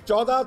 14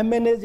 MNAs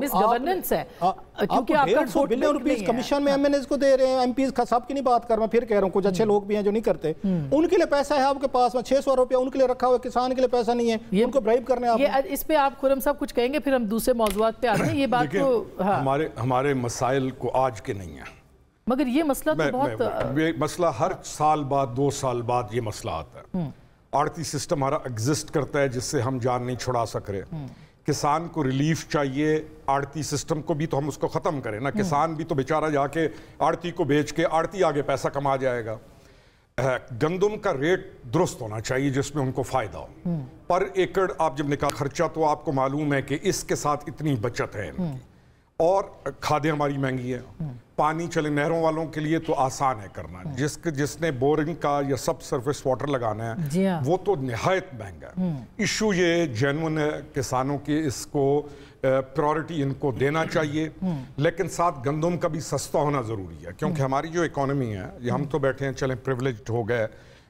مس governance ہے, کیونکہ آپ کا 150 بلین روپیز کمیشن میں ایم این ایز کو دے رہے ہیں. ایم پیز سب کی نہیں بات کر رہا, میں پھر کہہ رہا ہوں کچھ اچھے لوگ بھی ہیں جو نہیں کرتے, ان کے لیے پیسہ ہے آپ کے پاس, 600 روپیہ ان کے لیے رکھا ہوا ہے, کسان کے لیے پیسہ نہیں ہے, ان کو برائب کرنے آپ. اس پہ آپ خرم صاحب کچھ کہیں گے, پھر ہم دوسرے موضوعات پہ آتے ہیں. یہ بات تو ہمارے مسائل کو آج کے نہیں ہیں, مگر یہ مسئلہ تو بہت مسئلہ ہر سال بعد 2 سال بعد یہ مسئلہ آتا ہے. آڑتی سسٹم ہمارا ایگزسٹ کرتا ہے جس سے ہم جان نہیں چھڑا سک رہے. کسان کو ریلیف چاہیے, آڑتی سسٹم کو بھی تو ہم اس کو ختم کریں نا. کسان بھی تو بیچارہ جا کے آڑتی کو بیچ کے آڑتی آگے پیسہ کما جائے گا. گندم کا ریٹ درست ہونا چاہیے جس میں ان کو فائدہ ہو. پر ایکڑ آپ جب نکال خرچہ تو آپ کو معلوم ہے کہ اس کے ساتھ اتنی بچت ہے ان کی, اور کھادیں ہماری مہنگی ہیں. پانی چلے نہروں والوں کے لیے تو آسان ہے کرنا, جس نے بورنگ کا یا سب سرفیس واٹر لگانا ہے وہ تو نہایت مہنگا ہے. ایشو یہ جینون ہے کسانوں کی, اس کو پرائورٹی ان کو دینا چاہیے, لیکن ساتھ گندم کا بھی سستا ہونا ضروری ہے. کیونکہ ہماری جو اکانومی ہے, یہ ہم تو بیٹھے ہیں چلیں پریولیجڈ ہو گئے,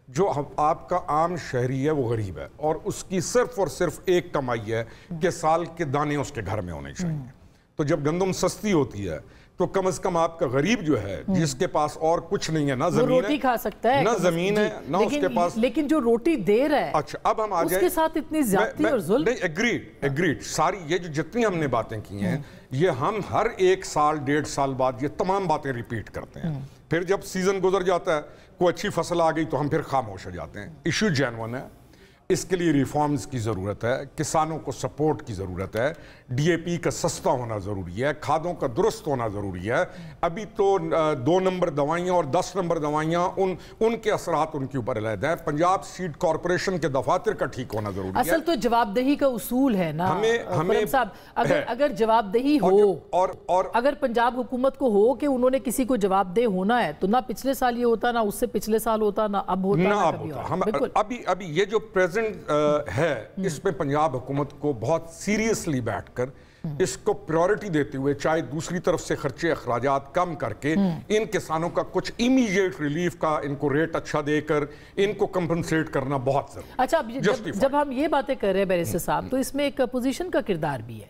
جو آپ کا عام شہری ہے وہ غریب ہے, اور اس کی صرف اور صرف ایک کمائی ہے کہ سال کے دانے اس کے گھر میں ہونے چاہیے. تو جب گندم سستی ہوتی ہے تو کم از کم آپ کا غریب جو ہے, جس کے پاس اور کچھ نہیں ہے, نہ زمین ہے, روٹی کھا سکتا ہے, نہ زمین ہے, نہ اس کے پاس, لیکن جو روٹی دے رہا ہے اچھا اب ہم آ جائیں اس کے ساتھ اتنی زیادتی اور ظلم. نہیں, ایگریڈ ساری یہ جو جتنی ہم نے باتیں کی ہیں, یہ ہم ہر 1 سال 1.5 سال بعد یہ تمام باتیں ریپیٹ کرتے ہیں. پھر جب سیزن گزر جاتا ہے, کوئی اچھی فصل آ گئی تو ہم پھر خاموش ہو جاتے ہیں. ایشو جینون ہے, اس کے لیے ریفارمز کی ضرورت ہے, کسانوں کو سپورٹ کی ضرورت ہے, ڈی اے پی کا سستا ہونا ضروری ہے, کھادوں کا درست ہونا ضروری ہے. ابھی تو 2 نمبر دوائیاں اور 10 نمبر دوائیاں ان کے اثرات ان کے اوپر علیحدہ ہیں. پنجاب سیڈ کارپوریشن کے دفاتر کا ٹھیک ہونا ضروری ہے. اصل تو جواب دہی کا اصول ہے نا خرم صاحب, اگر جواب دہی ہو, اور اگر پنجاب حکومت کو ہو کہ انہوں نے کسی کو جواب دہ ہونا ہے, تو نہ پچھلے سال یہ ہوتا, نہ اس سے پچھلے سال ہوتا, نہ اب ہوتا. ابھی یہ جو ہے, اس پہ پنجاب حکومت کو بہت سیریسلی بیٹھ کر اس کو پریورٹی دیتے ہوئے, چاہے دوسری طرف سے خرچے اخراجات کم کر کے ان کسانوں کا کچھ امیڈیٹ ریلیف کا ان کو ریٹ اچھا دے کر ان کو کمپنسیٹ کرنا بہت ضروری. اچھا, جب ہم یہ باتیں کر رہے ہیں بیرسٹر صاحب, تو اس میں ایک اپوزیشن کا کردار بھی ہے.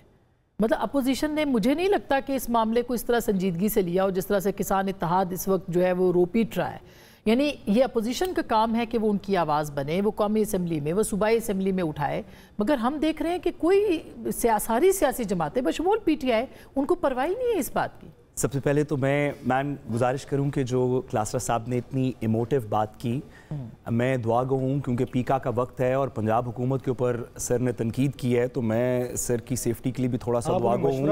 مطلب اپوزیشن نے, مجھے نہیں لگتا کہ اس معاملے کو اس طرح سنجیدگی سے لیا ہو جس طرح سے کسان اتحاد اس وقت جو ہے وہ رو پیٹ رہا ہے. یعنی یہ اپوزیشن کا کام ہے کہ وہ ان کی آواز بنے, وہ قومی اسمبلی میں, وہ صوبائی اسمبلی میں اٹھائے, مگر ہم دیکھ رہے ہیں کہ کوئی ساری سیاسی جماعتیں بشمول پی ٹی آئی, ان کو پرواہ نہیں ہے اس بات کی. سب سے پہلے تو میں گزارش کروں کہ جو کلاسرا صاحب نے اتنی ایموٹیو بات کی, میں دعا گو ہوں کیونکہ پیکا کا وقت ہے اور پنجاب حکومت کے اوپر سر نے تنقید کی ہے, تو میں سر کی سیفٹی کے لیے بھی تھوڑا سا دعا گو ہوں.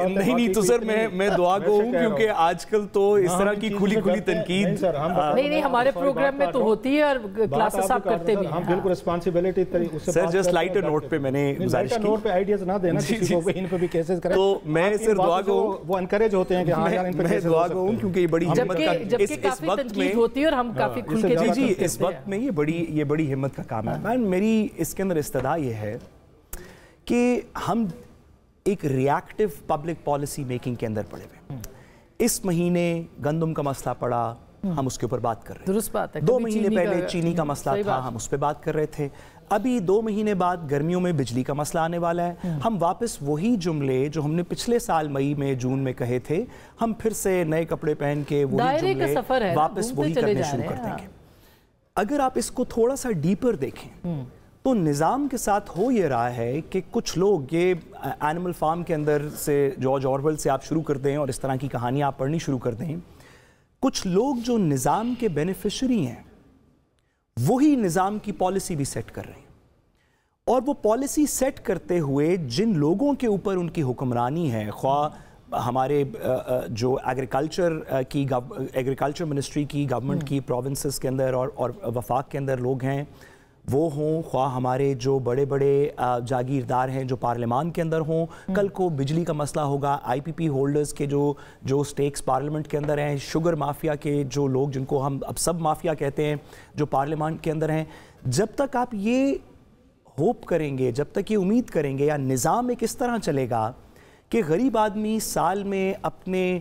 نہیں تو سر میں دعا گو ہوں کیونکہ آج کل تو اس طرح کی کھلی تنقید نہیں ہمارے پروگرام میں تو ہوتی ہے, اور کلاسرا صاحب کرتے بھی ہیں. بالکل رسپانسبلٹی سر جسٹ لائٹر نوٹ پہ میں نے گزارش کی, نوٹ پہ آئیڈیاز نہ دینا کسی کو, ان پہ بھی کیسز کریں. تو میں سر دعا گو وہ انکریج ہوتے ہیں کہ ہاں یار ان پہ میں دعا گو ہوں کیونکہ یہ بڑی ہمت کا, جبکہ کافی تنقید ہوتی ہے اور ہم کافی کھل کے جی اس وقت میں یہ بڑی ہمت کا کام ہے. میری اس کے اندر استدعا یہ ہے کہ ہم ایک ریاکٹیو پبلک پالیسی میکنگ کے اندر پڑے ہوئے. اس مہینے گندم کا مسئلہ پڑا, ہم اس کے اوپر بات کر رہے ہیں. درست بات ہے. 2 مہینے پہلے چینی کا مسئلہ تھا, ہم اس پہ بات کر رہے تھے. ابھی 2 مہینے بعد گرمیوں میں بجلی کا مسئلہ آنے والا ہے. ہم واپس وہی جملے جو ہم نے پچھلے سال مئی میں جون میں کہے تھے, ہم پھر سے نئے کپڑے پہن کے وہی جملے واپس وہی کرنے شروع کر دیں گے. اگر آپ اس کو تھوڑا سا ڈیپر دیکھیں تو نظام کے ساتھ ہو یہ رہا ہے کہ کچھ لوگ, یہ اینیمل فارم کے اندر سے جارج آرویل سے آپ شروع کر دیں اور اس طرح کی کہانیاں آپ پڑھنی شروع کر دیں, کچھ لوگ جو نظام کے بینیفیشری ہیں وہی نظام کی پالیسی بھی سیٹ کر رہے ہیں, اور وہ پالیسی سیٹ کرتے ہوئے جن لوگوں کے اوپر ان کی حکمرانی ہے, خواہ ہمارے جو ایگریکلچر منسٹری کی, گورنمنٹ کی پروونسز کے اندر اور وفاق کے اندر لوگ ہیں وہ ہوں, خواہ ہمارے جو بڑے بڑے جاگیردار ہیں جو پارلیمان کے اندر ہوں. کل کو بجلی کا مسئلہ ہوگا, آئی پی پی ہولڈرز کے جو سٹیکس پارلیمنٹ کے اندر ہیں, شوگر مافیا کے جو لوگ جن کو ہم اب سب مافیا کہتے ہیں جو پارلیمان کے اندر ہیں. جب تک آپ یہ ہوپ کریں گے, جب تک یہ امید کریں گے, یا نظام ایک اس طرح چلے گا کہ غریب آدمی سال میں اپنے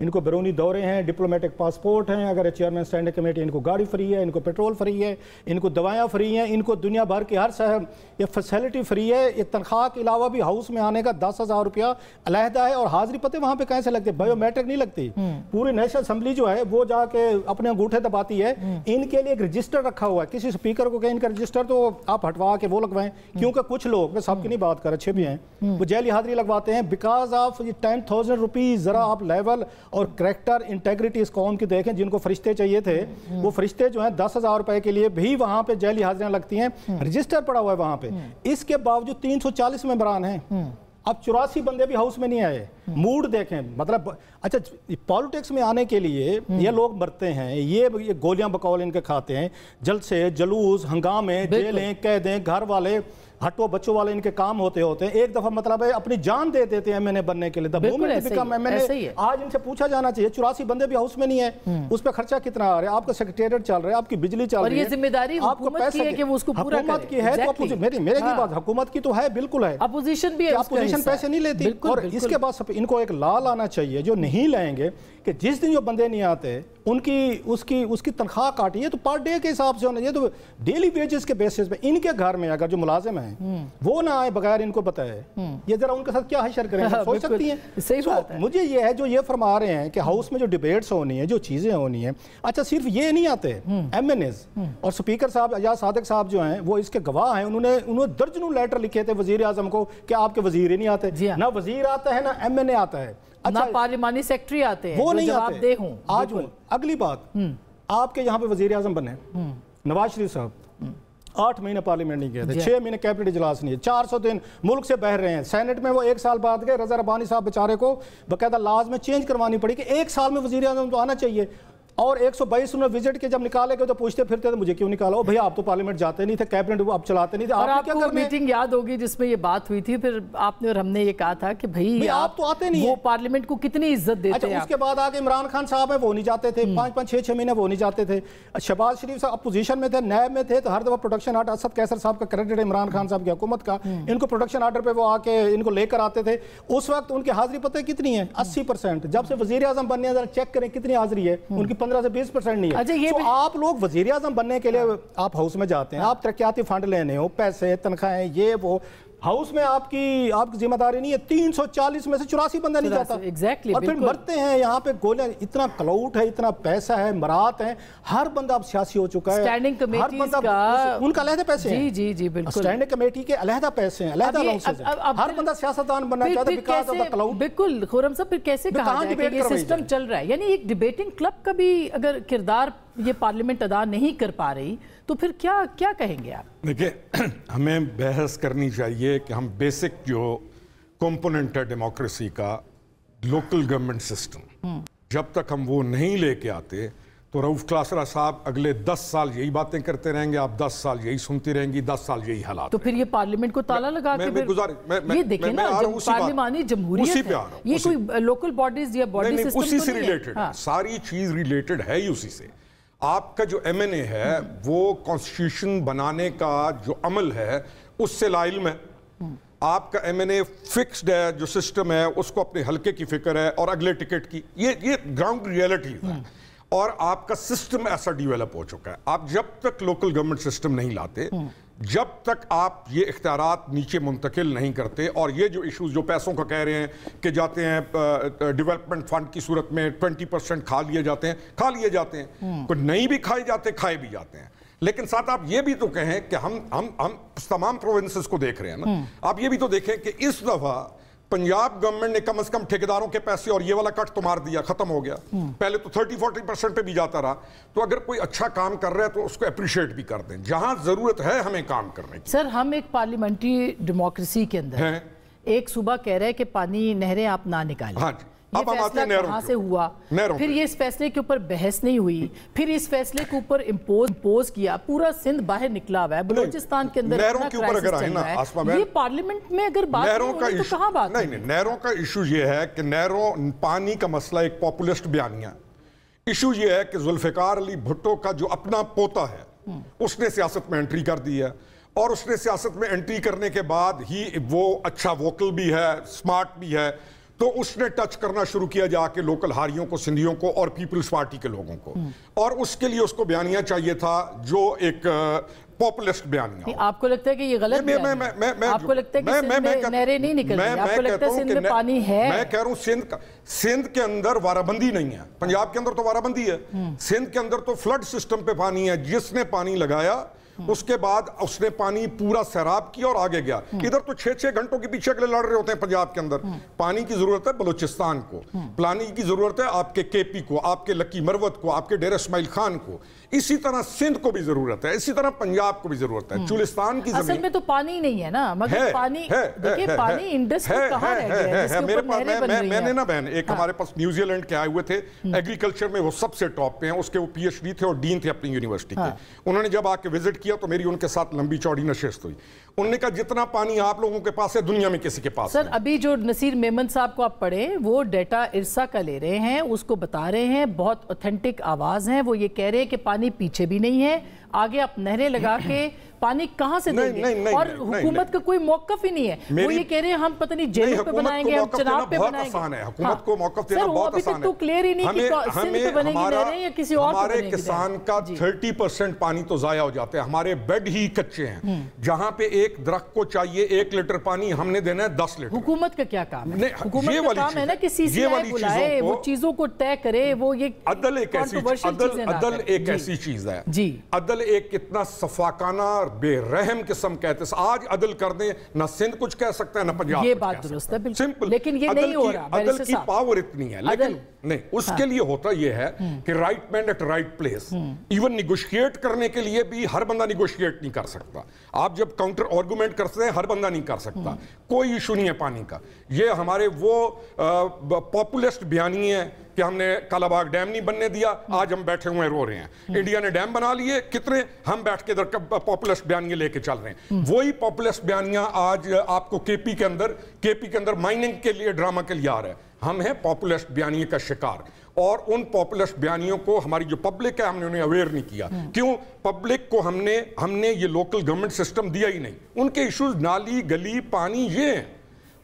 ان کو بیرونی دورے ہیں, ڈپلومیٹک پاسپورٹ ہیں, اگر چیئرمین اسٹینڈنگ کمیٹی ان کو گاڑی فری ہے, ان کو پیٹرول فری ہے, ان کو دوائیاں فری ہیں, ان کو دنیا بھر کی ہر یہ فیسلٹی فری ہے. یہ تنخواہ کے علاوہ بھی ہاؤس میں آنے کا 10,000 روپیہ علیحدہ ہے, اور حاضری پتے وہاں پہ کہیں سے لگتے, بایو میٹرک نہیں لگتی. پوری نیشنل اسمبلی جو ہے وہ جا کے اپنے انگوٹھے دباتی ہے. ان کے لیے ایک رجسٹر رکھا ہوا ہے, کسی اسپیکر کو کہیں ان کا رجسٹر تو آپ ہٹوا کے وہ لگوائیں, کیونکہ کچھ لوگ, میں سب کی نہیں بات کر, اچھے بھی ہیں, وہ جیلی حاضری لگواتے ہیں بیکاز آف 10,000 روپیز. ذرا آپ لیول اور کریکٹر انٹیگریٹی اس قوم کی دیکھیں, جن کو فرشتے چاہیے تھے وہ فرشتے جو ہیں 10,000 روپے کے لیے بھی وہاں پہ جیلی حاضریاں لگتی ہیں, رجسٹر پڑا ہوا ہے وہاں پہ. اس کے باوجود 340 ممبران ہیں, اب 84 بندے بھی ہاؤس میں نہیں آئے. موڈ دیکھیں, مطلب اچھا پالیٹکس میں آنے کے لیے یہ لوگ مرتے ہیں, یہ گولیاں بقول ان کے کھاتے ہیں, جلسے, جلوس, ہنگامے, جیلیں, قیدیں, گھر والے ہٹو بچوں والے ان کے کام ہوتے ہیں. ایک دفعہ مطلب ہے اپنی جان دے دیتے ہیں ایم این اے بننے کے لیے. آج ان سے پوچھا جانا چاہیے, 84 بندے بھی ہاؤس میں نہیں ہیں, اس پہ خرچہ کتنا آ رہا ہے, آپ کا سیکریٹریٹ چل رہا ہے, آپ کی بجلی چل رہی ہے, اور یہ ذمہ داری حکومت کی ہے کہ وہ اس کو پورا کرے. حکومت کی ہے, میرے کی بات حکومت کی تو ہے, بالکل ہے. اپوزیشن بھی ہے, اپوزیشن پیسے نہیں لیتی. اور اس کے بعد ان کو ایک لا لانا چاہیے, جو نہیں لائیں گے کہ جس دن جو بندے نہیں آتے ان کی اس کی تنخواہ کاٹی ہے تو پر ڈے کے حساب سے ہونا چاہیے, تو ڈیلی ویجز کے بیسس پہ. ان کے گھر میں اگر جو ملازم ہیں وہ نہ آئے بغیر ان کو بتائے, یہ ذرا ان کے ساتھ کیا حشر کریں گے, سوچ سکتی ہیں. صحیح بات ہے. مجھے یہ ہے جو یہ فرما رہے ہیں کہ ہاؤس میں جو ڈیبیٹس ہونی ہیں, جو چیزیں ہونی ہیں, اچھا صرف یہ نہیں آتے, ایم این ایز اور اسپیکر صاحب ایاز صادق صاحب جو ہیں وہ اس کے گواہ ہیں. انہوں نے درجنوں لیٹر لکھے تھے وزیر اعظم کو کہ آپ کے وزیر ہی نہیں آتے, نہ وزیر آتا ہے نہ ایم این اے آتا ہے, نہ پارلیمانی سیکٹری آتے ہیں, وہ نہیں جواب دہ ہوں. آج اگلی بات, آپ کے یہاں پہ وزیر اعظم بنے نواز شریف صاحب, 8 مہینے پارلیمنٹ نہیں گئے تھے, 6 مہینے کیبنٹ اجلاس نہیں ہے, 400 دن ملک سے بہر رہے ہیں. سینٹ میں وہ 1 سال بعد گئے, رضا ربانی صاحب بیچارے کو باقاعدہ لاز میں چینج کروانی پڑی کہ 1 سال میں وزیر اعظم تو آنا چاہیے. اور 122 انہوں نے وزٹ کے جب نکالے گئے تو پوچھتے پھرتے تھے مجھے کیوں نکالا, بھئی آپ تو پارلیمنٹ جاتے نہیں تھے, کیبنٹ آپ چلاتے نہیں تھے. اور آپ کو میٹنگ یاد ہوگی جس میں یہ بات ہوئی تھی, پھر آپ نے اور ہم نے یہ کہا تھا کہ بھئی آپ تو آتے نہیں, وہ پارلیمنٹ کو کتنی عزت دیتے ہیں. اس کے بعد آگے عمران خان صاحب ہیں, وہ نہیں جاتے تھے, 5-5 6 مہینے وہ نہیں جاتے تھے. شہباز شریف صاحب اپوزیشن میں تھے, نیب میں تھے, تو ہر دفعہ پروڈکشن آرڈر, اسد کیسر صاحب کا کریڈٹ ہے عمران خان صاحب کی حکومت کا, ان کو پروڈکشن آرڈر پہ وہ آ کے ان کو لے کر آتے تھے. اس وقت ان کی حاضری پتہ کتنی ہے, 80%. جب سے وزیر اعظم بننے ہیں ذرا چیک کریں کتنی حاضری ہے, ان کی 15 سے 20% نہیں ہے. آپ لوگ وزیر اعظم بننے کے لیے آپ ہاؤس میں جاتے ہیں, آپ ترقیاتی فنڈ لینے ہو, پیسے, تنخواہیں, یہ وہ, ہاؤس میں آپ کی ذمہ داری نہیں ہے. 340 میں سے 84 بندہ نہیں جاتا, اور پھر مرتے ہیں یہاں پہ گولیاں. اتنا کلاؤٹ ہے, اتنا پیسہ ہے, مرات ہیں, ہر بندہ اب سیاسی ہو چکا ہے. اسٹینڈنگ کمیٹیز کا ان کا علیحدہ پیسے ہیں. جی بالکل, اسٹینڈنگ کمیٹی کے علیحدہ پیسے ہیں, علیحدہ الاؤنسز ہیں. ہر بندہ سیاستدان بننا چاہتا ہے بیکاز آف دا کلاؤٹ. بالکل خرم صاحب, پھر کیسے کہا جائے کہ یہ سسٹم چل رہا ہے, یعنی ایک ڈیبیٹنگ کلب کا بھی اگر کردار یہ پارلیمنٹ ادا نہیں کر پا رہی تو پھر کیا کہیں گے آپ؟ دیکھیں, ہمیں بحث کرنی چاہیے کہ ہم بیسک جو کمپوننٹ ہے ڈیموکریسی کا, لوکل گورنمنٹ سسٹم, جب تک ہم وہ نہیں لے کے آتے تو رؤف کلاسرا صاحب اگلے 10 سال یہی باتیں کرتے رہیں گے, آپ 10 سال یہی سنتی رہیں گی, 10 سال یہی حالات. تو پھر یہ پارلیمنٹ کو تالا لگا کے یہ دیکھیں نا, پارلیمانی جمہوریت ہے, یہ کوئی لوکل باڈیز یا باڈی سسٹم اسی سے ریلیٹڈ ہے, ساری چیز ریلیٹڈ ہے ہی اسی سے. آپ کا جو ایم این اے ہے وہ کانسٹیٹیوشن بنانے کا جو عمل ہے اس سے لا علم ہے. آپ کا ایم این اے فکسڈ ہے, جو سسٹم ہے اس کو اپنے حلقے کی فکر ہے اور اگلے ٹکٹ کی, یہ گراؤنڈ ریئلٹی ہے. اور آپ کا سسٹم ایسا ڈیویلپ ہو چکا ہے. آپ جب تک لوکل گورنمنٹ سسٹم نہیں لاتے, جب تک آپ یہ اختیارات نیچے منتقل نہیں کرتے, اور یہ جو ایشوز جو پیسوں کا کہہ رہے ہیں کہ جاتے ہیں ڈیولپمنٹ فنڈ کی صورت میں 20% کھا لیے جاتے ہیں, کوئی نہیں بھی کھائے جاتے, کھائے بھی جاتے ہیں. لیکن ساتھ آپ یہ بھی تو کہیں کہ ہم تمام پروونسز کو دیکھ رہے ہیں نا, آپ یہ بھی تو دیکھیں کہ اس دفعہ پنجاب گورنمنٹ نے کم از کم ٹھیکیداروں کے پیسے اور یہ والا کٹ تو مار دیا, ختم ہو گیا. پہلے تو 30-40% پہ بھی جاتا رہا. تو اگر کوئی اچھا کام کر رہا ہے تو اس کو اپریشیٹ بھی کر دیں, جہاں ضرورت ہے ہمیں کام کرنے کی. سر, ہم ایک پارلیمنٹری ڈیموکریسی کے اندر ایک صوبہ کہہ رہے ہیں کہ پانی, نہریں آپ نہ نکالیں. ہاں جی, یہ فیصلہ کہاں سے ہوا, پھر یہ اس فیصلے کے اوپر بحث نہیں ہوئی, پھر اس فیصلے کے اوپر امپوز کیا, پورا سندھ باہر نکلا ہوا ہے, بلوچستان کے اندر نہروں کے اوپر اگر آئے نا, یہ پارلیمنٹ میں اگر بات نہیں ہوئی تو کہاں بات ہوئی؟ نہیں, نہروں کا ایشو یہ ہے کہ نہروں, پانی کا مسئلہ ایک پاپولسٹ بیانیہ. ایشو یہ ہے کہ ذوالفقار علی بھٹو کا جو اپنا پوتا ہے اس نے سیاست میں انٹری کر دی ہے, اور اس نے سیاست میں انٹری کرنے کے بعد ہی وہ اچھا ووکل بھی ہے, سمارٹ بھی ہے, تو اس نے ٹچ کرنا شروع کیا جا کے لوکل ہاریوں کو، سندھیوں کو اور پیپلز پارٹی کے لوگوں کو، اور اس کے لیے اس کو بیانیہ چاہیے تھا جو ایک پاپولسٹ بیانیہ۔ آپ کو لگتا ہے کہ یہ غلط ہے؟ آپ کو لگتا ہے کہ سندھ میں نہریں نہیں نکل رہی؟ آپ کو لگتا ہے سندھ میں پانی ہے؟ میں کہہ رہا ہوں سندھ کے اندر وارہ بندی نہیں ہے، پنجاب کے اندر تو وارہ بندی ہے، سندھ کے اندر تو فلڈ سسٹم پہ پانی ہے، جس نے پانی لگایا اس کے بعد اس نے پانی پورا سیراب کیا اور آگے گیا۔ ادھر تو 6 گھنٹوں کے پیچھے کے لیے لڑ رہے ہوتے ہیں پنجاب کے اندر۔ پانی کی ضرورت ہے بلوچستان کو، پانی کی ضرورت ہے آپ کے کے پی کو، آپ کے لکی مروت کو، آپ کے ڈیرہ اسماعیل خان کو، اسی طرح سندھ کو بھی ضرورت ہے، اسی طرح پنجاب کو بھی ضرورت ہے۔ چولستان کی زمین اصل میں تو پانی نہیں ہے نا، مگر پانی دیکھیں پانی انڈس میں کہاں رہ گیا ہے جس کے اوپر نہریں بن رہی ہیں؟ میں نے نا بہن ایک ہمارے پاس نیوزی لینڈ کے آئے ہوئے تھے، ایگریکلچر میں وہ سب سے ٹاپ پہ ہیں، اس کے وہ پی ایچ ڈی تھے اور ڈین تھے اپنی یونیورسٹی کے۔ انہوں نے جب آ کے وزٹ کیا تو میری ان کے ساتھ لمبی چوڑی نشست ہوئی۔ انہوں نے کہا جتنا پانی آپ لوگوں کے پاس ہے دنیا میں کسی کے پاس سر ابھی جو نصیر میمن صاحب کو آپ پڑھیں وہ ڈیٹا ارسا کا لے رہے ہیں، اس کو بتا رہے ہیں، بہت اوتھینٹک آواز ہیں، وہ یہ کہہ رہے ہیں کہ پانی پیچھے بھی نہیں ہے، آگے آپ نہریں لگا کے پانی کہاں سے دیں گے؟ اور حکومت کا کوئی موقف ہی نہیں ہے، وہ یہ کہہ رہے ہیں ہم پتہ نہیں جیلوں پہ بنائیں گے، ہم چناب پہ بنائیں گے۔ حکومت کو موقف دینا بہت آسان ہے۔ سر وہ ابھی تک تو کلیئر ہی نہیں کہ سندھ پہ بنے گی نہریں یا کسی اور پہ بنے گی۔ ہمارے کسان کا 30% پانی تو ضائع ہو جاتے ہیں، ہمارے بیڈ ہی کچے ہیں، جہاں پہ ایک درخت کو چاہیے 1 لیٹر پانی ہم نے دینا ہے 10 لیٹر۔ حکومت کا کیا کام ہے؟ حکومت کا کام ہے نا کہ سی سی آئی بلائے، وہ چیزوں کو طے کرے، وہ یہ عدل ایک ایسی چیز ہے، عدل ایک کتنا صفاقانہ بے رحم قسم کہتے ہیں، آج عدل کر دیں نہ سندھ کچھ کہہ سکتا ہے نہ پنجاب یہ بات درست ہے بالکل، لیکن یہ نہیں ہو رہا۔ عدل کی پاور اتنی ہے، لیکن نہیں، اس کے لیے ہوتا یہ ہے کہ right man at right place. Even negotiate کرنے کے لیے بھی ہر بندہ نیگوشیٹ نہیں کر سکتا، آپ جب کاؤنٹر آرگومنٹ کرتے ہیں ہر بندہ نہیں کر سکتا، کوئی ایشو نہیں ہے پانی کا۔ یہ ہمارے وہ پاپولسٹ بیانی ہے کہ ہم نے کالا باغ ڈیم نہیں بننے دیا، آج ہم بیٹھے ہوئے رو رہے ہیں۔ انڈیا نے ڈیم بنا لیے کتنے، ہم بیٹھ کے ادھر پاپولسٹ بیانیاں لے کے چل رہے ہیں۔ وہی پاپولسٹ بیانیاں آج آپ کو کے پی کے اندر مائننگ کے لیے ڈرامہ کے لیے آ رہا ہے۔ ہم ہیں پاپولسٹ بیانیے کا شکار، اور ان پاپولسٹ بیانیوں کو ہماری جو پبلک ہے ہم نے انہیں اویئر نہیں کیا۔ کیوں؟ پبلک کو ہم نے یہ لوکل گورنمنٹ سسٹم دیا ہی نہیں۔ ان کے ایشوز نالی گلی پانی یہ ہیں،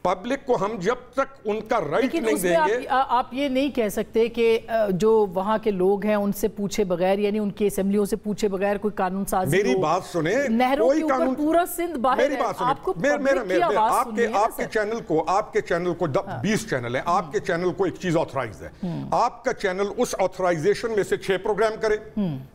پبلک کو ہم جب تک ان کا رائٹ نہیں دیں گے۔ آپ یہ نہیں کہہ سکتے کہ جو وہاں کے لوگ ہیں ان سے پوچھے بغیر، یعنی ان کی اسمبلیوں سے پوچھے بغیر کوئی قانون سازی ہو۔ میری بات سنیں، نہروں کے اوپر پورا سندھ باہر ہے، آپ کو پبلک کی آواز سننی ہے نا سر۔ آپ کے چینل کو 20 چینل ہیں، آپ کے چینل کو ایک چیز آتھرائز ہے، آپ کا چینل اس آتھرائزیشن میں سے 6 پروگرام کرے۔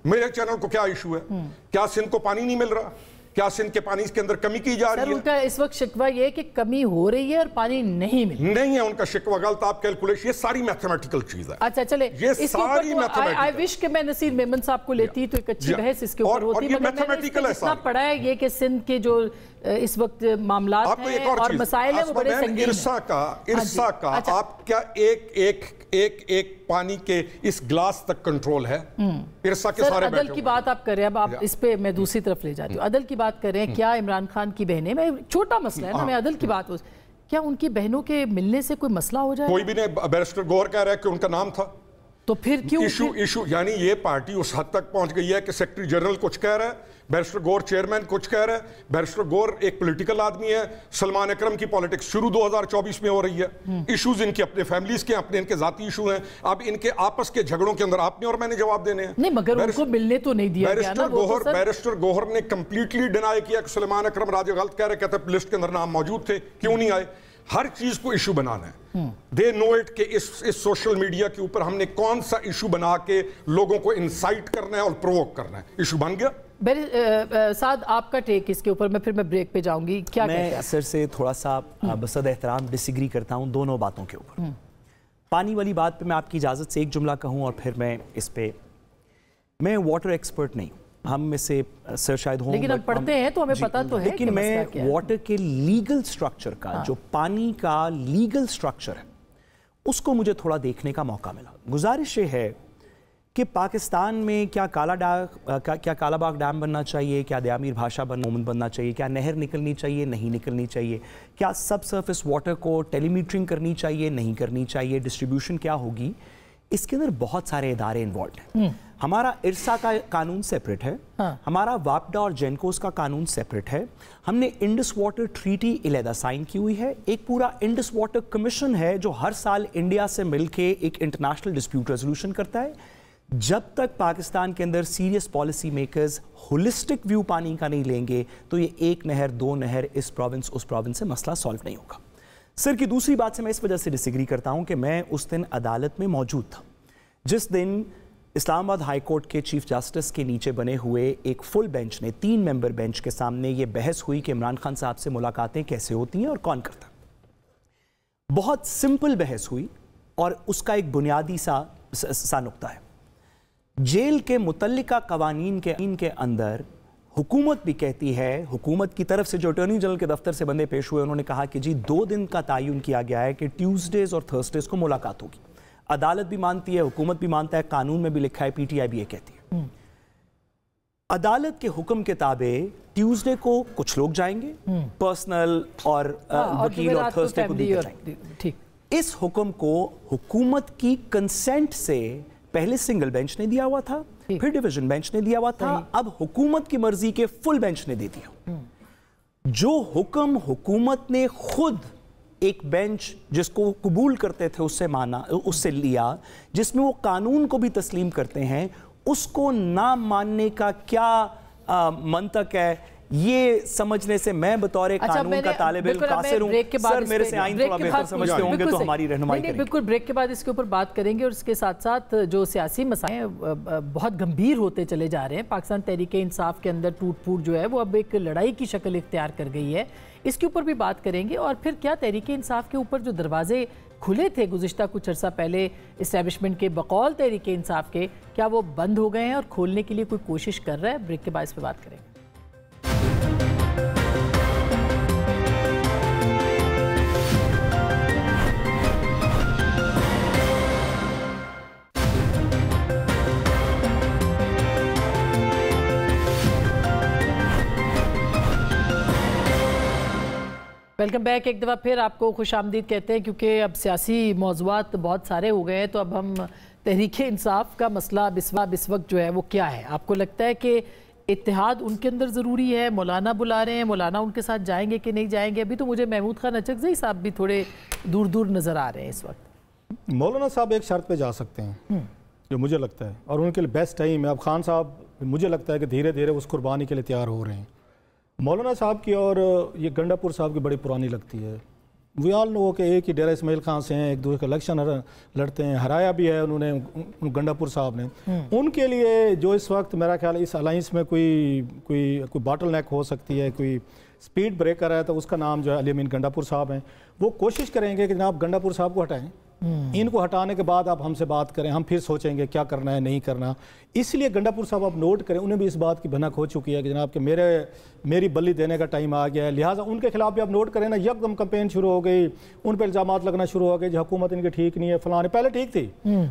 میرے چینل کو کیا ایشو ہے؟ کیا سندھ کو پانی نہیں مل رہا؟ کیا سندھ کے پانی کے اندر کمی کی جا رہی ہے؟ سر ان کا اس وقت شکوہ یہ ہے کہ کمی ہو رہی ہے اور پانی نہیں مل رہا۔ نہیں ہے ان کا شکوہ، غلط آپ کیلکولیشن، یہ ساری میتھمیٹیکل چیز ہے۔ اچھا چلے، یہ ساری میتھمیٹیکل، آئی وش کہ میں نصیر میمن صاحب کو لیتی تو ایک اچھی بحث اس کے اوپر ہوتی، مگر میں نے اتنا پڑھا ہے یہ کہ سندھ کے جو اس وقت معاملات ہیں اور مسائل ہیں وہ بڑے سنگین ہیں۔ ارسا کا آپ کیا ایک پانی کے اس گلاس تک کنٹرول ہے؟ ارسا کے سارے بیٹھے عدل کی بات آپ کر رہے ہیں، اب آپ اس پہ میں دوسری طرف لے جاتی ہوں۔ عدل کی بات کر رہے ہیں، کیا عمران خان کی بہنیں، میں چھوٹا مسئلہ ہے نا، میں عدل کی بات ہوں، کیا ان کی بہنوں کے ملنے سے کوئی مسئلہ ہو جائے؟ کوئی بھی نہیں، بیرسٹر گوہر کہہ رہا ہے کہ ان کا نام تھا، تو پھر کیوں ایشو یعنی یہ پارٹی اس حد تک پہنچ گئی ہے کہ سیکرٹری جنرل کچھ کہہ رہا ہے، بیرسٹر گور چیئرمین کچھ کہہ رہا ہے۔ بیرسٹر گور ایک پولیٹیکل آدمی ہے، سلمان اکرم کی پالیٹکس شروع 2024 میں ہو رہی ہے، ایشوز ان کی اپنے فیملیز کے، اپنے ان کے ذاتی ایشو ہیں، اب ان کے آپس کے جھگڑوں کے اندر آپ نے اور میں نے جواب دینے ہیں۔ نہیں مگر ان کو ملنے تو نہیں دیا گیا نا۔ بیرسٹر گوہر نے کمپلیٹلی ڈینائی کیا کہ سلمان اکرم راجہ غلط کہہ رہے، کہتے ہیں لسٹ کے اندر نام موجود تھے، کیوں نہیں آئے؟ ہر چیز کو ایشو بنانا ہے، دے نو اٹ کہ اس سوشل میڈیا کے اوپر ہم نے کون سا ایشو بنا کے لوگوں کو انسائٹ کرنا ہے اور پرووک کرنا ہے، ایشو بن گیا۔ سعد آپ کا ٹیک اس کے اوپر، میں پھر بریک پہ جاؤں گی، کیا کہتے ہیں؟ میں سر سے تھوڑا سا بصد احترام ڈس ایگری کرتا ہوں دونوں باتوں کے اوپر۔ پانی والی بات پہ میں آپ کی اجازت سے ایک جملہ کہوں اور پھر میں اس پہ، میں واٹر ایکسپرٹ نہیں، ہم میں سے سر شاید ہوں، لیکن ہم پڑھتے ہیں تو ہمیں پتہ تو ہے، لیکن میں واٹر کے لیگل سٹرکچر کا، جو پانی کا لیگل سٹرکچر ہے، اس کو مجھے تھوڑا دیکھنے کا موقع ملا۔ گزارش یہ ہے کہ پاکستان میں کیا کالا باغ ڈیم بننا چاہیے، کیا دیامیر بھاشا بننا چاہیے، کیا نہر نکلنی چاہیے، نہیں نکلنی چاہیے، کیا سب سرفیس واٹر کو ٹیلی میٹرنگ کرنی چاہیے، نہیں کرنی چاہیے، ڈسٹریبیوشن کیا ہوگی، اس کے اندر بہت سارے ادارے انوالوڈ ہیں. ہمارا ارسا کا قانون سیپریٹ ہے, ہمارا واپڈا اور جینکوز کا قانون سیپریٹ ہے, ہم نے انڈس واٹر ٹریٹی علیحدہ سائن کی ہوئی ہے, ایک پورا انڈس واٹر کمیشن ہے جو ہر سال انڈیا سے مل کے ایک انٹرنیشنل ڈسپیوٹ ریزولوشن کرتا ہے. جب تک پاکستان کے اندر serious policy makers holistic view پانی کا نہیں لیں گے تو یہ ایک نہر دو نہر اس پروونس اس پروونس سے مسئلہ سالو نہیں ہوگا. سر کی دوسری بات سے میں اس وجہ سے ڈس ایگری کرتا ہوں کہ میں اس دن عدالت میں موجود تھا جس دن اسلام آباد ہائی کورٹ کے چیف جسٹس کے نیچے بنے ہوئے ایک فل بینچ نے 3 ممبر بینچ کے سامنے یہ بحث ہوئی کہ عمران خان صاحب سے ملاقاتیں کیسے ہوتی ہیں اور کون کرتا. بہت سمپل بحث ہوئی اور اس کا ایک بنیادی سا نقطہ ہے. جیل کے متعلقہ قوانین کے اندر حکومت بھی کہتی ہے, حکومت کی طرف سے جو اٹارنی جنرل کے دفتر سے بندے پیش ہوئے انہوں نے کہا کہ جی 2 دن کا تعین کیا گیا ہے کہ ٹیوزڈیز اور تھرسڈیز کو ملاقات ہوگی. عدالت بھی مانتی ہے, حکومت بھی مانتا ہے, قانون میں بھی لکھا ہے, پی ٹی آئی بھی یہ کہتی ہے. عدالت کے حکم کے تابع ٹیوزڈے کو کچھ لوگ جائیں گے پرسنل اور وکیل, اور تھرسڈے کو دیگر جائیں گے. اس حکم کو حکومت کی کنسنٹ سے پہلے سنگل بینچ نے دیا ہوا تھا, پھر ڈیویژن بینچ نے دیا ہوا تھا, اب حکومت کی مرضی کے فل بینچ نے دے دیا. جو حکم حکومت نے خود ایک بینچ جس کو قبول کرتے تھے اس سے لیا, جس میں وہ قانون کو بھی تسلیم کرتے ہیں, اس کو نہ ماننے کا کیا منطق ہے, یہ سمجھنے سے میں بطور قانون کا طالب علم قاصر ہوں. سر میرے سے آئین تھوڑا بہتر سمجھتے ہوں گے تو ہماری رہنمائی کریں گے. بالکل, بریک کے بعد اس کے اوپر بات کریں گے. اور اس کے ساتھ ساتھ جو سیاسی مسائل ہیں بہت گمبھیر ہوتے چلے جا رہے ہیں. پاکستان تحریک انصاف کے اندر ٹوٹ پھوٹ جو ہے وہ اب ایک لڑائی کی شکل اختیار کر گئی ہے, اس کے اوپر بھی بات کریں گے. اور پھر کیا تحریک انصاف کے اوپر جو دروازے کھلے تھے گزشتہ کچھ عرصہ پہلے اسٹیبلشمنٹ کے بقول تحریک انصاف کے, کیا وہ بند ہو گئے ہیں اور کھولنے کے لیے کوئی کوشش کر رہا ہے؟ بریک کے بعد اس پہ بات کریں گے. Welcome back. ایک دفعہ پھر آپ کو خوش آمدید کہتے ہیں کیونکہ اب سیاسی موضوعات بہت سارے ہو گئے ہیں, تو اب ہم تحریک انصاف کا مسئلہ اس وقت جو ہے وہ کیا ہے؟ آپ کو لگتا ہے کہ اتحاد ان کے اندر ضروری ہے؟ مولانا بلا رہے ہیں, مولانا ان کے ساتھ جائیں گے کہ نہیں جائیں گے؟ ابھی تو مجھے محمود خان اچکزئی صاحب بھی تھوڑے دور دور نظر آ رہے ہیں اس وقت. مولانا صاحب ایک شرط پہ جا سکتے ہیں جو مجھے لگتا ہے, اور ان کے لیے بیسٹ ٹائم ہے. اب خان صاحب مجھے لگتا ہے کہ دھیرے دھیرے اس قربانی کے لیے تیار ہو رہے ہیں. مولانا صاحب کی اور یہ گنڈا پور صاحب کی بڑی پرانی لگتی ہے. وی آل نو کہ ایک ہی ڈیرہ اسماعیل خان سے ہیں, ایک دوسرے کا الیکشن لڑتے ہیں, ہرایا بھی ہے انہوں نے گنڈا پور صاحب نے. ان کے لیے جو اس وقت میرا خیال ہے اس الائنس میں کوئی باٹل نیک ہو سکتی ہے, کوئی سپیڈ بریکر ہے, تو اس کا نام جو ہے علی امین گنڈا پور صاحب ہیں. وہ کوشش کریں گے کہ جناب گنڈا پور صاحب کو ہٹائیں, ان کو ہٹانے کے بعد آپ ہم سے بات کریں, ہم پھر سوچیں گے کیا کرنا ہے نہیں کرنا. اس لیے گنڈا پور صاحب آپ نوٹ کریں, انہیں بھی اس بات کی بھنک ہو چکی ہے کہ جناب کہ میری بلی دینے کا ٹائم آ گیا ہے. لہٰذا ان کے خلاف بھی آپ نوٹ کریں نا, یکدم کمپین شروع ہو گئی, ان پہ الزامات لگنا شروع ہو گئے جو حکومت ان کی ٹھیک نہیں ہے فلاں. پہلے ٹھیک تھی,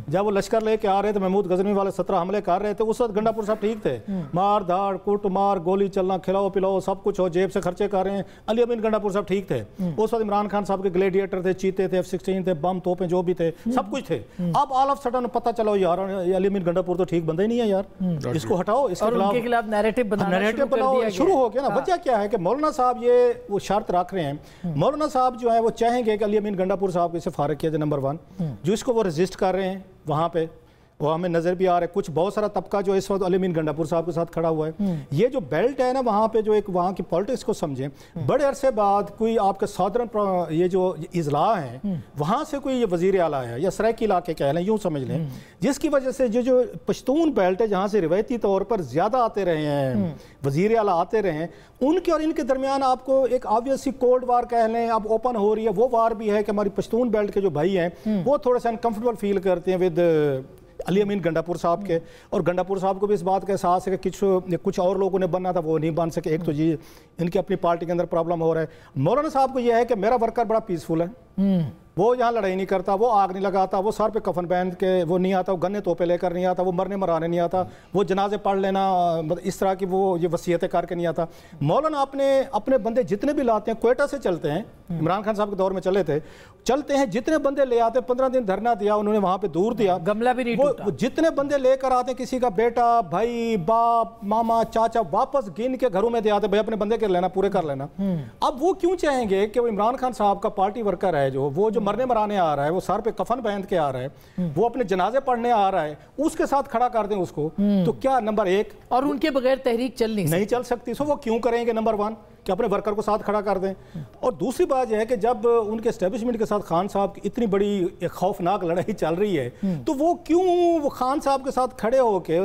جب وہ لشکر لے کے آ رہے تھے, محمود غزنوی والے 17 حملے کر رہے تھے, اس وقت گنڈا پور صاحب ٹھیک تھے. مار دھاڑ کٹ مار گولی چلنا, کھلاؤ پلاؤ سب کچھ ہو, جیب سے خرچے کر رہے ہیں. علی امین گنڈا پور صاحب ٹھیک تھے. اس وقت عمران خان صاحب کے گلیڈیٹر تھے, چیتے تھے, F-16 تھے, بم توپیں جو بھی تھے, سب کچھ تھے. اب آل آف سڈن پتہ چلو یار علی امین گنڈا پور تو ٹھیک بندہ ہی نہیں ہے یار, اس کو ہٹاؤ, اس کے خلاف نیریٹو بنانا شروع ہو گیا نا. وجہ کیا ہے کہ مولانا صاحب یہ وہ شرط رکھ رہے ہیں. مولانا صاحب جو ہے وہ چاہیں گے کہ علی امین گنڈا پور صاحب کو اسے فارغ کیا جائے نمبر 1, جو اس کو وہ رجسٹ کر رہے ہیں وہاں پہ, وہ ہمیں نظر بھی آ رہا ہے. کچھ بہت سارا طبقہ جو اس وقت علی امین گنڈا پور صاحب کے ساتھ کھڑا ہوا ہے. یہ جو بیلٹ ہے نا وہاں پہ, جو ایک وہاں کی پالیٹکس کو سمجھیں, بڑے عرصے بعد کوئی آپ کے سادرن یہ جو اضلاع ہیں وہاں سے کوئی یہ وزیر اعلیٰ ہے یا سرائکی علاقے کہہ لیں, یوں سمجھ لیں, جس کی وجہ سے جو پشتون بیلٹ ہے جہاں سے روایتی طور پر زیادہ آتے رہے ہیں وزیر اعلیٰ آتے رہے ہیں, ان کے اور ان کے درمیان آپ کو ایک آبویس سی کولڈ وار کہہ لیں اب اوپن ہو رہی ہے. وہ وار بھی ہے کہ ہماری پشتون بیلٹ کے جو بھائی ہیں وہ تھوڑے سے انکمفرٹیبل فیل کرتے ہیں ود علی امین گنڈا پور صاحب کے, اور گنڈا پور صاحب کو بھی اس بات کا احساس ہے کہ کچھ اور لوگوں نے بننا تھا وہ نہیں بن سکے. ایک تو ان کی اپنی پارٹی کے اندر پرابلم ہو رہا ہے. مولانا صاحب کو یہ ہے کہ میرا ورکر بڑا پیسفل ہے, وہ یہاں لڑائی نہیں کرتا, وہ آگ نہیں لگاتا, وہ سر پہ کفن پہن کے وہ نہیں آتا, وہ گنے توپے لے کر نہیں آتا, وہ مرنے مرانے نہیں آتا, وہ جنازے پڑھ لینا اس طرح کی وہ یہ وصیتیں کر کے نہیں آتا. مولانا اپنے بندے جتنے بھی لاتے ہیں کوئٹہ سے چلتے ہیں, عمران خان صاحب کے دور میں چلتے ہیں, جتنے بندے لے آتے ہیں, 15 دن دھرنا دیا انہوں نے وہاں پہ دور دیا, گملہ بھی نہیں ٹوٹا, وہ جتنے بندے لے کر آتے ہیں, کسی کا بیٹا, بھائی, باپ, ماما, چاچا, واپس گن کے گھروں میں دے آتے, بھائی اپنے بندے کے لینا, پورے کر لینا. اب وہ کیوں چاہیں گے کہ وہ عمران خان صاحب کا پارٹی ورکر ہے, وہ جو مرنے مرانے آ رہا ہے, وہ سر پہ کفن پہن کے آ رہا ہے, وہ اپنے جنازے پڑھنے آ رہا ہے, اس کے ساتھ کھڑا کر دیں اس کو, تو کیا نمبر 1 اور ان کے بغیر تحریک نہیں چل سکتی. سو وہ کیوں کریں گے نمبر 1 کہ اپنے ورکر کو ساتھ کھڑا کر دیں. اور دوسری بات یہ ہے کہ جب ان کے اسٹیبلشمنٹ کے ساتھ خان صاحب کی اتنی بڑی ایک خوفناک لڑائی چل رہی ہے, تو وہ کیوں خان صاحب کے ساتھ کھڑے ہو کے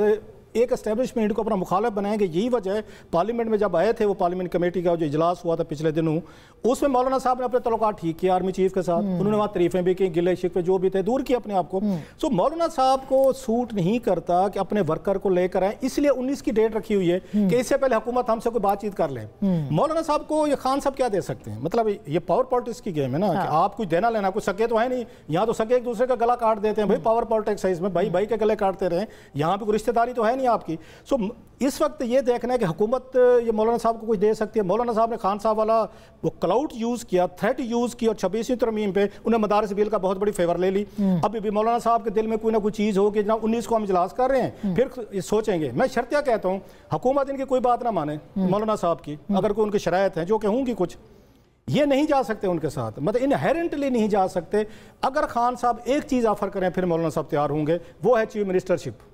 ایک اسٹیبلشمنٹ کو اپنا مخالف بنائیں گے. یہی وجہ ہے پارلیمنٹ میں جب آئے تھے, وہ پارلیمنٹ کمیٹی کا جو اجلاس ہوا تھا پچھلے دنوں, اس میں مولانا صاحب نے اپنے تعلقات ٹھیک کیا آرمی چیف کے ساتھ, انہوں نے وہاں تعریفیں بھی کی, گلے شکوے جو بھی تھے دور کیا اپنے آپ کو. سو مولانا صاحب کو سوٹ نہیں کرتا کہ اپنے ورکر کو لے کر آئیں, اس لیے 19 کی ڈیٹ رکھی ہوئی ہے کہ اس سے پہلے حکومت ہم سے کوئی بات چیت کر لیں. مولانا صاحب کو یہ خان صاحب کیا دے سکتے ہیں؟ مطلب یہ پاور پالیٹکس کی گیم ہے نا, کہ آپ کچھ دینا لینا, کچھ سکے تو ہے نہیں, یہاں تو سکے ایک دوسرے کا گلا کاٹ دیتے ہیں, بھائی پاور پالیٹکس ہے اس میں, بھائی کے گلے کاٹتے رہیں, یہاں پہ کوئی رشتہ داری تو ہے نہیں آپ کی. سو اس وقت یہ دیکھنا ہے کہ حکومت یہ مولانا صاحب کو کچھ دے سکتی ہے. مولانا صاحب نے خان صاحب والا وہ کلاؤٹ یوز کیا, تھریٹ یوز کی, اور 26ویں ترمیم پہ انہیں مدارس بل کا بہت بڑی فیور لے لی. ابھی بھی مولانا صاحب کے دل میں کوئی نہ کوئی چیز ہو کہ جناب 19 کو ہم اجلاس کر رہے ہیں, پھر سوچیں گے. میں شرطیہ کہتا ہوں حکومت ان کی کوئی بات نہ مانے مولانا صاحب کی, اگر کوئی ان کی شرائط ہیں جو کہ ہوں گی کچھ, یہ نہیں جا سکتے ان کے ساتھ, مطلب انہیرنٹلی نہیں جا سکتے. اگر خان صاحب ایک چیز آفر کریں پھر مولانا صاحب تیار ہوں گے, وہ ہے چیف منسٹرشپ.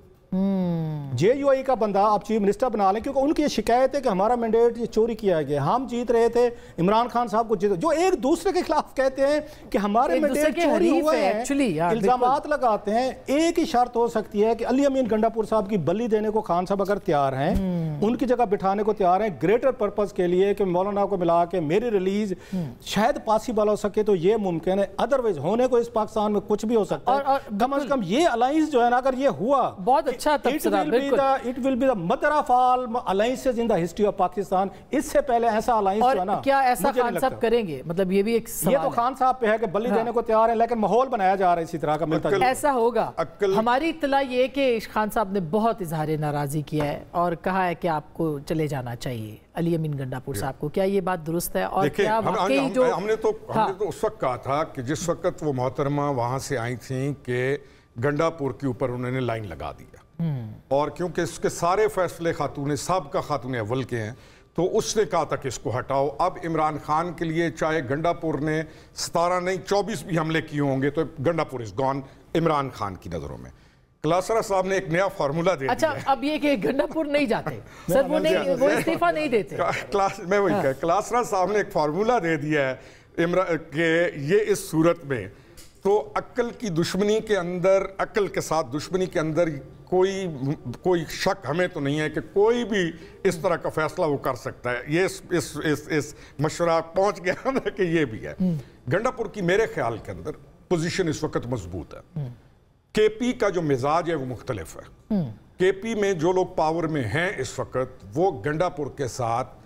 جے یو آئی کا بندہ آپ چیف منسٹر بنا لیں, کیونکہ ان کی یہ شکایت ہے کہ ہمارا مینڈیٹ یہ چوری کیا گیا, ہم جیت رہے تھے, عمران خان صاحب کو جو ایک دوسرے کے خلاف کہتے ہیں کہ ہمارے مینڈیٹ چوری ہوئے ہیں, الزامات لگاتے ہیں. ایک ہی شرط ہو سکتی ہے کہ علی امین گنڈا پور صاحب کی بلی دینے کو خان صاحب اگر تیار ہیں, ان کی جگہ بٹھانے کو تیار ہیں گریٹر پرپز کے لیے کہ مولانا کو ملا کے میری ریلیز شاید پاسبل ہو سکے, تو یہ ممکن ہے. ادروائز ہونے کو اس پاکستان میں کچھ بھی ہو سکتا ہے. کم از کم یہ الائنس جو ہے نا, اگر یہ ہوا, بہت اچھا تبصرہ, it will be the mother of all alliances in the history of Pakistan. اس سے پہلے ایسا alliance جو ہے نا, اور کیا ایسا خان صاحب کریں گے؟ مطلب یہ بھی ایک سوال ہے. یہ تو خان صاحب پہ ہے کہ بلی دینے کو تیار ہے, لیکن ماحول بنایا جا رہا ہے اسی طرح کا ملتا جلتا. ایسا ہوگا. ہماری اطلاع یہ ہے کہ خان صاحب نے بہت اظہار ناراضی کیا ہے اور کہا ہے کہ آپ کو چلے جانا چاہیے علی امین گنڈا پور صاحب کو. کیا یہ بات درست ہے؟ اور کیا واقعی جو ہم نے تو اس وقت کہا تھا کہ جس وقت وہ محترمہ وہاں سے آئی تھیں کہ گنڈا پور کے اوپر انہوں نے لائن لگا دیا, اور کیونکہ اس کے سارے فیصلے خاتون سابقہ خاتون اول کے ہیں, تو اس نے کہا تھا کہ اس کو ہٹاؤ. اب عمران خان کے لیے چاہے گنڈا پور نے 17 نہیں 24 بھی حملے کیے ہوں گے, تو گنڈا پور از گون عمران خان کی نظروں میں. کلاسرا صاحب نے ایک نیا فارمولا دے دیا. اچھا, اب یہ کہ گنڈا پور نہیں جاتے سر, وہ استعفیٰ نہیں دیتے. میں وہی کہا, کلاسرا صاحب نے ایک فارمولا دے دیا ہے کہ یہ اس صورت میں تو عقل کی دشمنی کے اندر, عقل کے ساتھ دشمنی کے اندر کوئی شک ہمیں تو نہیں ہے کہ کوئی بھی اس طرح کا فیصلہ وہ کر سکتا ہے. یہ اس مشورہ پہنچ گیا نا کہ یہ بھی ہے. گنڈا پور کی میرے خیال کے اندر پوزیشن اس وقت مضبوط ہے. کے پی کا جو مزاج ہے وہ مختلف ہے. کے پی میں جو لوگ پاور میں ہیں اس وقت, وہ گنڈا پور کے ساتھ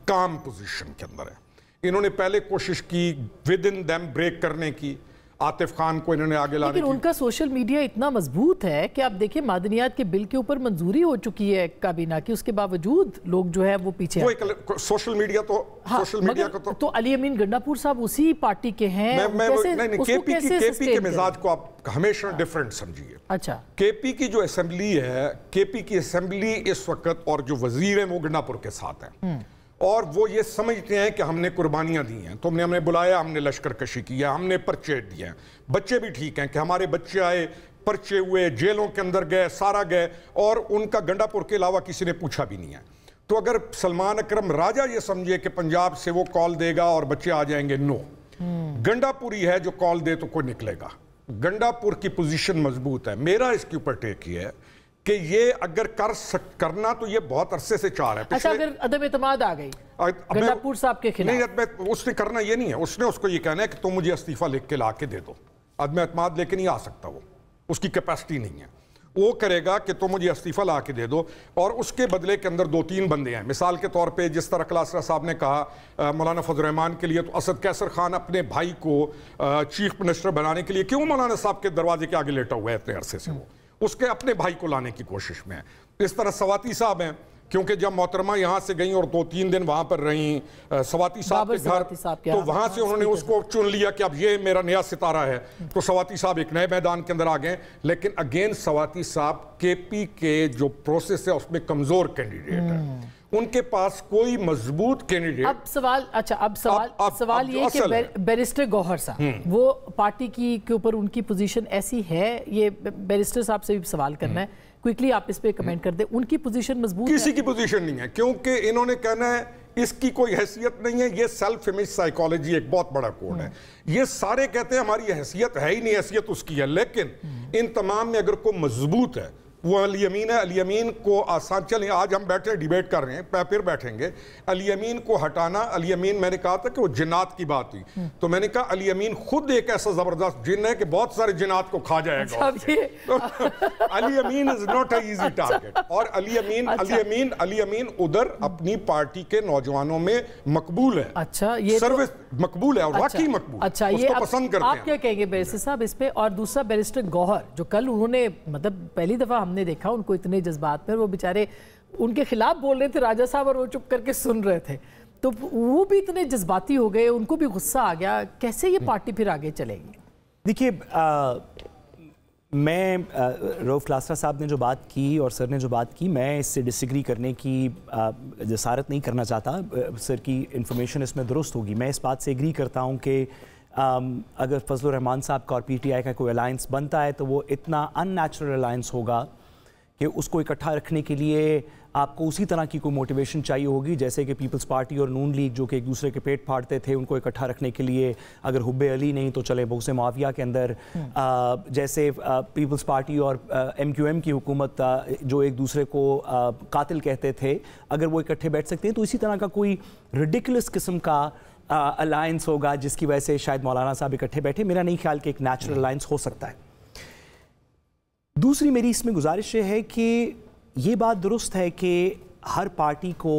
کام پوزیشن کے اندر ہے. انہوں نے پہلے کوشش کی ود ان دیم بریک کرنے کی, عاطف خان کو انہوں نے آگے لانے کی. لیکن ان کا سوشل میڈیا اتنا مضبوط ہے کہ آپ دیکھیں معدنیات کے بل کے اوپر منظوری ہو چکی ہے کابینہ کی, اس کے باوجود لوگ جو ہے وہ پیچھے ہیں. سوشل میڈیا تو علی امین گنڈا پور صاحب اسی پارٹی کے ہیں, کے پی کے مزاج کو آپ ہمیشہ ڈیفرنٹ سمجھیے. اچھا, کے پی کی جو اسمبلی ہے, کے پی کی اسمبلی اس وقت اور جو وزیر ہیں وہ گنڈا پور کے ساتھ ہیں, اور وہ یہ سمجھتے ہیں کہ ہم نے قربانیاں دی ہیں, تو ہم نے بلایا, ہم نے لشکر کشی کیا, ہم نے پرچے دیے ہیں. بچے بھی ٹھیک ہیں کہ ہمارے بچے آئے, پرچے ہوئے, جیلوں کے اندر گئے, سارا گئے, اور ان کا گنڈا پور کے علاوہ کسی نے پوچھا بھی نہیں ہے. تو اگر سلمان اکرم راجہ یہ سمجھے کہ پنجاب سے وہ کال دے گا اور بچے آ جائیں گے, نو, گنڈا پوری ہے جو کال دے تو کوئی نکلے گا. گنڈا پور کی پوزیشن مضبوط ہے. میرا اس کے اوپر ٹیک یہ ہے کہ یہ اگر کرنا تو یہ بہت عرصے سے چاہ رہا ہے. اچھا, اگر عدم اعتماد آ گئی گنڈا پور صاحب کے خلاف, نہیں, اس نے کرنا یہ نہیں ہے. اس نے اس کو یہ کہنا ہے کہ تم مجھے استعفیٰ لکھ کے لا کے دے دو. عدم اعتماد لے کے نہیں آ سکتا, وہ اس کی کیپیسٹی نہیں ہے. وہ کرے گا کہ تم مجھے استعفیٰ لا کے دے دو اور اس کے بدلے کے اندر 2-3 بندے ہیں. مثال کے طور پہ جس طرح کلاسرا صاحب نے کہا مولانا فضل الرحمان کے لیے تو اسد کیسر خان اپنے بھائی کو چیف منسٹر بنانے کے لیے کیوں مولانا صاحب کے دروازے کے آگے لیٹا ہوا ہے اتنے عرصے سے, وہ اس کے اپنے بھائی کو لانے کی کوشش میں ہے. اس طرح سواتی صاحب ہیں, کیونکہ جب محترمہ یہاں سے گئیں اور 2-3 دن وہاں پر رہیں سواتی صاحب کے گھر, تو وہاں سے انہوں نے اس کو چن لیا کہ اب یہ میرا نیا ستارہ ہے, تو سواتی صاحب ایک نئے میدان کے اندر آ گئے. لیکن اگین سواتی صاحب کے پی کے جو پروسیس ہے اس میں کمزور کینڈیڈیٹ ہے, ان کے پاس کوئی مضبوط کینڈیڈیٹ. اب سوال یہ کہ بیرسٹر گوہر صاحب وہ پارٹی کے اوپر ان کی پوزیشن ایسی ہے, یہ بیرسٹر صاحب سے بھی سوال کرنا ہے, کوئکلی آپ اس پہ کمنٹ کر دیں, ان کی پوزیشن مضبوط ہے؟ کسی کی پوزیشن نہیں ہے, کیونکہ انہوں نے کہنا ہے اس کی کوئی حیثیت نہیں ہے. یہ سیلف امیج سائیکالوجی ایک بہت بڑا کوڈ ہے. یہ سارے کہتے ہیں ہماری حیثیت ہے ہی نہیں, حیثیت اس کی ہے, لیکن ان تمام میں اگر کوئی مضبوط ہے وہ علی امین ہے. علی امین کو آسان, چلیں آج ہم بیٹھے ڈیبیٹ کر رہے ہیں, پھر بیٹھیں گے. علی امین کو ہٹانا, علی امین میں نے کہا تھا کہ وہ جنات کی بات ہوئی, تو میں نے کہا علی امین خود ایک ایسا زبردست جن ہے کہ بہت سارے جنات کو کھا جائے گا. Ali Amin is not a easy target. اور علی امین ادھر اپنی پارٹی کے نوجوانوں میں مقبول ہے. اچھا, یہ سروس مقبول ہے اور واقعی مقبول. اچھا, اس کو پسند کرتے ہیں. آپ کیا کہیں گے بیرسٹر صاحب اس پہ؟ اور دوسرا بیرسٹر گوہر جو کل انہوں نے مطلب پہلی دفعہ ہم نے دیکھا ان کو اتنے جذبات میں, وہ بیچارے ان کے خلاف بول رہے تھے راجہ صاحب اور وہ چپ کر کے سن رہے تھے, تو وہ بھی اتنے جذباتی ہو گئے, ان کو بھی غصہ آ گیا. کیسے یہ پارٹی پھر آگے چلے گی؟ دیکھیے, میں روف کلاسرا صاحب نے جو بات کی اور سر نے جو بات کی, میں اس سے ڈس ایگری کرنے کی جسارت نہیں کرنا چاہتا. سر کی انفارمیشن اس میں درست ہوگی. میں اس بات سے ایگری کرتا ہوں کہ اگر فضل الرحمان صاحب کا اور پی ٹی آئی کا کوئی الائنس بنتا ہے تو وہ اتنا ان نیچرل الائنس ہوگا کہ اس کو اکٹھا رکھنے کے لیے آپ کو اسی طرح کی کوئی موٹیویشن چاہیے ہوگی جیسے کہ پیپلز پارٹی اور نون لیگ جو کہ ایک دوسرے کے پیٹ پھاڑتے تھے, ان کو اکٹھا رکھنے کے لیے اگر حب علی نہیں تو چلے بغض معاویہ کے اندر, جیسے پیپلز پارٹی اور ایم کیو ایم کی حکومت جو ایک دوسرے کو قاتل کہتے تھے, اگر وہ اکٹھے بیٹھ سکتے ہیں تو اسی طرح کا کوئی ریڈیکولس قسم کا الائنس ہوگا جس کی وجہ سے شاید مولانا صاحب اکٹھے بیٹھے. میرا نہیں خیال کہ ایک نیچرل الائنس ہو سکتا ہے. دوسری میری اس میں گزارش یہ ہے کہ یہ بات درست ہے کہ ہر پارٹی کو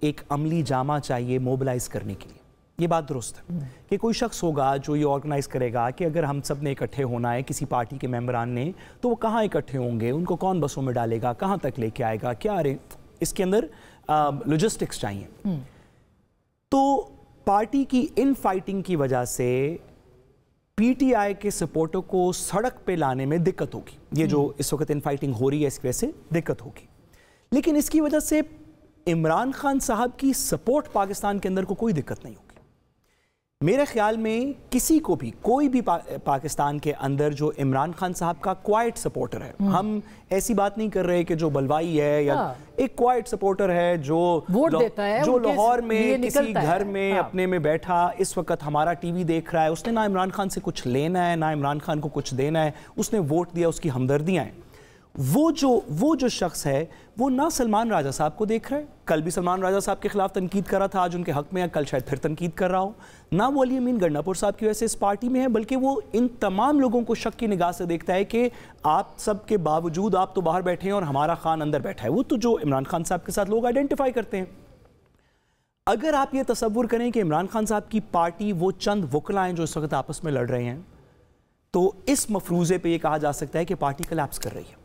ایک عملی جامہ چاہیے موبلائز کرنے کے لیے, یہ بات درست ہے کہ کوئی شخص ہوگا جو یہ آرگنائز کرے گا کہ اگر ہم سب نے اکٹھے ہونا ہے کسی پارٹی کے ممبران نے, تو وہ کہاں اکٹھے ہوں گے, ان کو کون بسوں میں ڈالے گا, کہاں تک لے کے آئے گا, کیا اس کے اندر لاجسٹکس چاہیے. تو پارٹی کی ان فائٹنگ کی وجہ سے پی ٹی آئی کے سپورٹر کو سڑک پہ لانے میں دقت ہوگی. یہ جو اس وقت ان فائٹنگ ہو رہی ہے اس کی وجہ سے دقت ہوگی, لیکن اس کی وجہ سے عمران خان صاحب کی سپورٹ پاکستان کے اندر کو کوئی دقت نہیں ہوگی. میرے خیال میں کسی کو بھی کوئی بھی پاکستان کے اندر جو عمران خان صاحب کا کوائٹ سپورٹر ہے, ہم ایسی بات نہیں کر رہے کہ جو بلوائی ہے یا ایک کوائٹ سپورٹر ہے جو جو لاہور میں کسی گھر میں اپنے میں بیٹھا اس وقت ہمارا ٹی وی دیکھ رہا ہے, اس نے نہ عمران خان سے کچھ لینا ہے نہ عمران خان کو کچھ دینا ہے, اس نے ووٹ دیا, اس کی ہمدردیاں ہیں. وہ جو شخص ہے وہ نہ سلمان راجہ صاحب کو دیکھ رہا ہے, کل بھی سلمان راجہ صاحب کے خلاف تنقید کر رہا تھا, آج ان کے حق میں ہے, کل شاید پھر تنقید کر رہا ہو, نہ وہ علی امین گنڈاپور صاحب کی وجہ سے اس پارٹی میں ہے, بلکہ وہ ان تمام لوگوں کو شک کی نگاہ سے دیکھتا ہے کہ آپ سب کے باوجود آپ تو باہر بیٹھے ہیں اور ہمارا خان اندر بیٹھا ہے. وہ تو جو عمران خان صاحب کے ساتھ لوگ آئیڈینٹیفائی کرتے ہیں. اگر آپ یہ تصور کریں کہ عمران خان صاحب کی پارٹی وہ چند وکلا ہیں جو اس وقت آپس میں لڑ رہے ہیں, تو اس مفروضے پہ یہ کہا جا سکتا ہے کہ پارٹی کلیپس کر رہی ہے.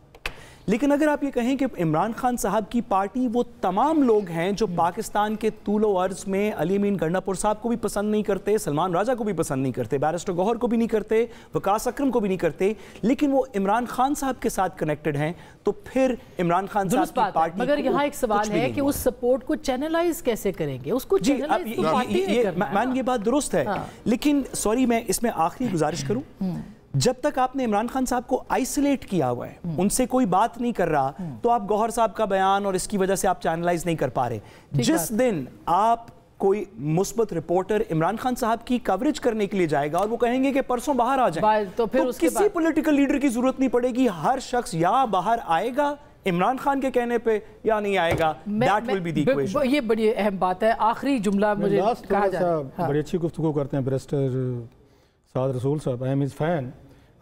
لیکن اگر آپ یہ کہیں کہ عمران خان صاحب کی پارٹی وہ تمام لوگ ہیں جو پاکستان کے طول و عرض میں علی امین گنڈاپور صاحب کو بھی پسند نہیں کرتے, سلمان راجہ کو بھی پسند نہیں کرتے, بیرسٹر گوہر کو بھی نہیں کرتے, وقاص اکرم کو بھی نہیں کرتے, لیکن وہ عمران خان صاحب کے ساتھ کنیکٹڈ ہیں, تو پھر عمران خان صاحب کی پارٹی. مگر یہاں ایک سوال ہے کہ اس سپورٹ کو چینلائز کیسے کریں گے, اس کو چینلائز تو پارٹی نہیں کرنا. مین یہ بات درست ہے, لیکن سوری میں اس میں آخری گزارش کروں, جب تک آپ نے عمران خان صاحب کو آئسولیٹ کیا ہوا ہے, ان سے کوئی بات نہیں کر رہا, تو آپ گوہر صاحب کا بیان اور اس کی وجہ سے آپ چینلائز نہیں کر پا رہے. جس دن آپ کوئی مثبت رپورٹر عمران خان صاحب کی کوریج کرنے کے لیے جائے گا اور وہ کہیں گے کہ پرسوں باہر آ جائیں, تو کسی پولیٹیکل لیڈر کی ضرورت نہیں پڑے گی, ہر شخص یا باہر آئے گا عمران خان کے کہنے پہ یا نہیں آئے گا. That will be the equation. یہ بڑی اہم بات ہے. آخری جملہ مجھے کہا جائے. بڑی اچھی گفتگو کرتے ہیں بیرسٹر سعد رسول صاحب, I am his fan.